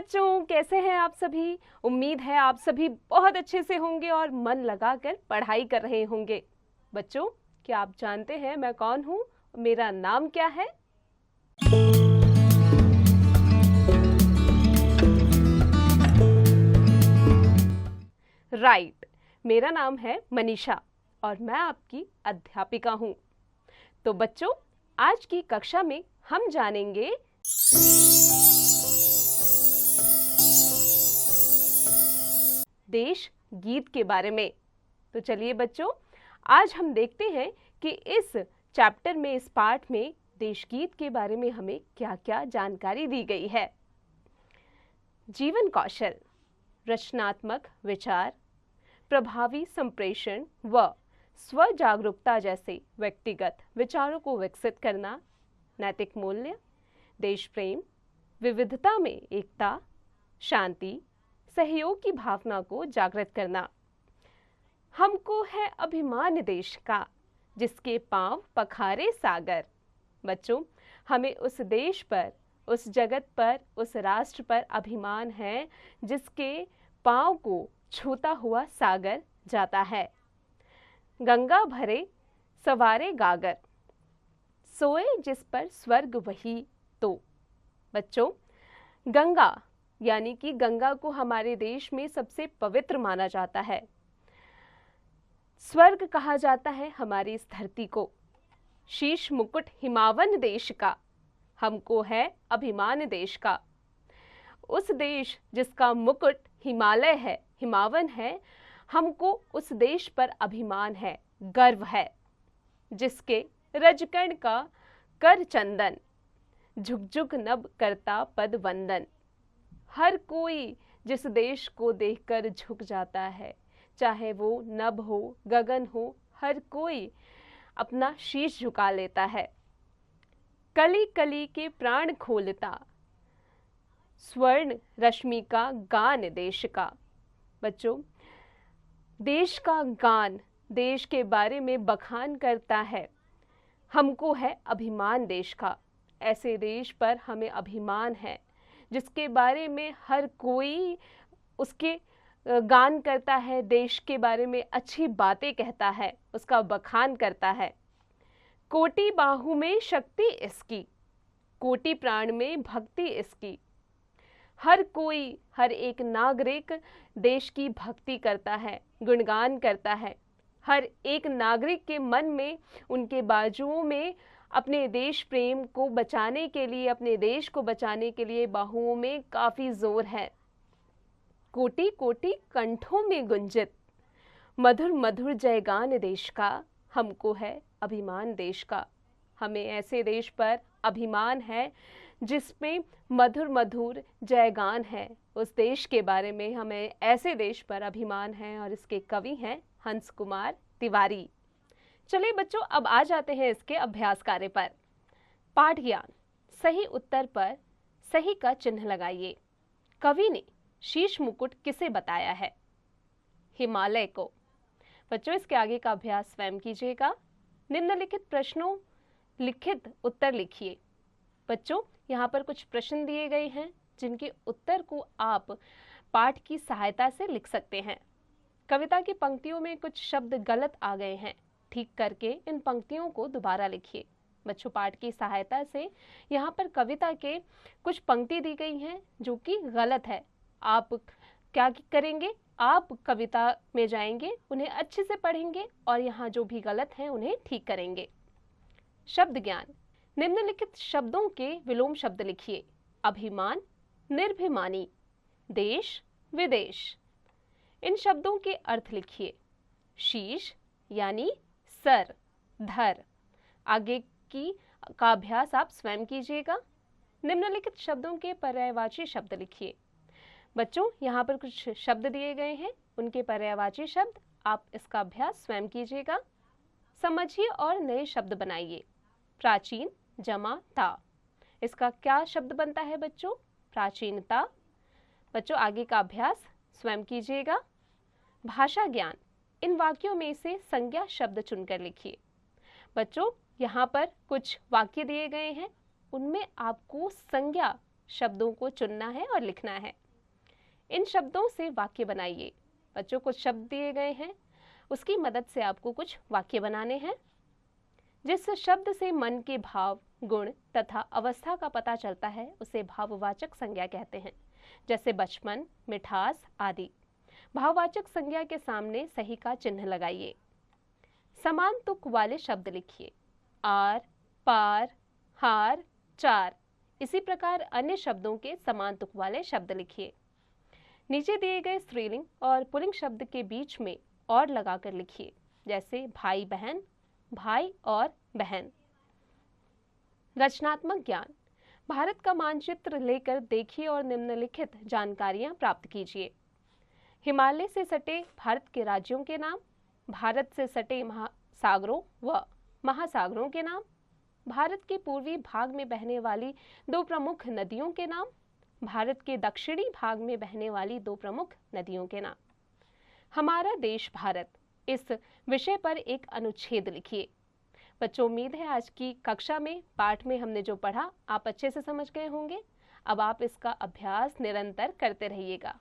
बच्चों, कैसे हैं आप सभी। उम्मीद है आप सभी बहुत अच्छे से होंगे और मन लगाकर पढ़ाई कर रहे होंगे। बच्चों, क्या आप जानते हैं मैं कौन हूँ, मेरा नाम क्या है? राइट, मेरा नाम है मनीषा और मैं आपकी अध्यापिका हूँ। तो बच्चों, आज की कक्षा में हम जानेंगे देश गीत के बारे में। तो चलिए बच्चों, आज हम देखते हैं कि इस चैप्टर में, इस पाठ में देश गीत के बारे में हमें क्या-क्या जानकारी दी गई है। जीवन कौशल, रचनात्मक विचार, प्रभावी संप्रेषण व स्व जागरूकता जैसे व्यक्तिगत विचारों को विकसित करना, नैतिक मूल्य, देश प्रेम, विविधता में एकता, शांति, सहयोग की भावना को जागृत करना। हमको है अभिमान देश का, जिसके पांव पखारे सागर। बच्चों, हमें उस देश पर, उस जगत पर, उस राष्ट्र पर अभिमान है जिसके पांव को छूता हुआ सागर जाता है। गंगा भरे सवारे गागर, सोए जिस पर स्वर्ग वही तो। बच्चों, गंगा यानी कि गंगा को हमारे देश में सबसे पवित्र माना जाता है। स्वर्ग कहा जाता है हमारी इस धरती को। शीश मुकुट हिमावन देश का, हमको है अभिमान देश का। उस देश जिसका मुकुट हिमालय है, हिमावन है, हमको उस देश पर अभिमान है, गर्व है। जिसके रजकण का कर चंदन, झुक झुक नभ करता पद वंदन। हर कोई जिस देश को देखकर झुक जाता है, चाहे वो नभ हो, गगन हो, हर कोई अपना शीश झुका लेता है। कली कली के प्राण खोलता, स्वर्ण रश्मि का गान देश का। बच्चों, देश का गान, देश के बारे में बखान करता है। हमको है अभिमान देश का। ऐसे देश पर हमें अभिमान है जिसके बारे में हर कोई उसके गान करता है, देश के बारे में अच्छी बातें कहता है, उसका बखान करता है। कोटि बाहु में शक्ति इसकी, कोटि प्राण में भक्ति इसकी। हर कोई, हर एक नागरिक देश की भक्ति करता है, गुणगान करता है। हर एक नागरिक के मन में, उनके बाजुओं में अपने देश प्रेम को बचाने के लिए, अपने देश को बचाने के लिए बाहुओं में काफ़ी जोर है। कोटि कोटि कंठों में गुंजित, मधुर मधुर जयगान देश का, हमको है अभिमान देश का। हमें ऐसे देश पर अभिमान है जिसमें मधुर मधुर जयगान है। उस देश के बारे में हमें ऐसे देश पर अभिमान है और इसके कवि हैं हंस कुमार तिवारी। चलिए बच्चों, अब आ जाते हैं इसके अभ्यास कार्य पर। पाठ ज्ञान, सही उत्तर पर सही का चिन्ह लगाइए। कवि ने शीश मुकुट किसे बताया है? हिमालय को। बच्चों, इसके आगे का अभ्यास स्वयं कीजिएगा। निम्नलिखित प्रश्नों लिखित उत्तर लिखिए। बच्चों, यहाँ पर कुछ प्रश्न दिए गए हैं जिनके उत्तर को आप पाठ की सहायता से लिख सकते हैं। कविता की पंक्तियों में कुछ शब्द गलत आ गए हैं, ठीक करके इन पंक्तियों को दोबारा लिखिए। बच्चों, पाठ की सहायता से यहाँ पर कविता के कुछ पंक्ति दी गई हैं जो कि गलत है। आप क्या करेंगे? आप कविता में जाएंगे, उन्हें अच्छे से पढ़ेंगे और यहाँ जो भी गलत हैं उन्हें ठीक करेंगे। शब्द ज्ञान, निम्नलिखित शब्दों के विलोम शब्द लिखिए। अभिमान, निर्भिमानी, देश, विदेश। इन शब्दों के अर्थ लिखिए। शीश यानी सर, धर। आगे का अभ्यास आप स्वयं कीजिएगा। निम्नलिखित शब्दों के पर्यायवाची शब्द लिखिए। बच्चों, यहाँ पर कुछ शब्द दिए गए हैं, उनके पर्यायवाची शब्द आप इसका अभ्यास स्वयं कीजिएगा। समझिए और नए शब्द बनाइए। प्राचीन जमा ता, इसका क्या शब्द बनता है बच्चों? प्राचीनता। बच्चों, आगे का अभ्यास स्वयं कीजिएगा। भाषा ज्ञान, इन वाक्यों में से संज्ञा शब्द चुनकर लिखिए। बच्चों, यहाँ पर कुछ वाक्य दिए गए हैं, उनमें आपको संज्ञा शब्दों को चुनना है और लिखना है। इन शब्दों से वाक्य बनाइए। बच्चों को शब्द दिए गए हैं, उसकी मदद से आपको कुछ वाक्य बनाने हैं। जिस शब्द से मन के भाव, गुण तथा अवस्था का पता चलता है उसे भाववाचक संज्ञा कहते हैं, जैसे बचपन, मिठास आदि। भाववाचक संज्ञा के सामने सही का चिन्ह लगाइए। समान तुक वाले शब्द लिखिए। आर, पार, हार, चार। इसी प्रकार अन्य शब्दों के समान तुक वाले शब्द लिखिए। नीचे दिए गए स्त्रीलिंग और पुल्लिंग शब्द के बीच में और लगाकर लिखिए, जैसे भाई बहन, भाई और बहन। रचनात्मक ज्ञान। भारत का मानचित्र लेकर देखिए और निम्नलिखित जानकारियां प्राप्त कीजिए। हिमालय से सटे भारत के राज्यों के नाम, भारत से सटे महासागरों व महासागरों के नाम, भारत के पूर्वी भाग में बहने वाली 2 प्रमुख नदियों के नाम, भारत के दक्षिणी भाग में बहने वाली 2 प्रमुख नदियों के नाम। हमारा देश भारत, इस विषय पर एक अनुच्छेद लिखिए। बच्चों, उम्मीद है आज की कक्षा में पाठ में हमने जो पढ़ा आप अच्छे से समझ गए होंगे। अब आप इसका अभ्यास निरंतर करते रहिएगा।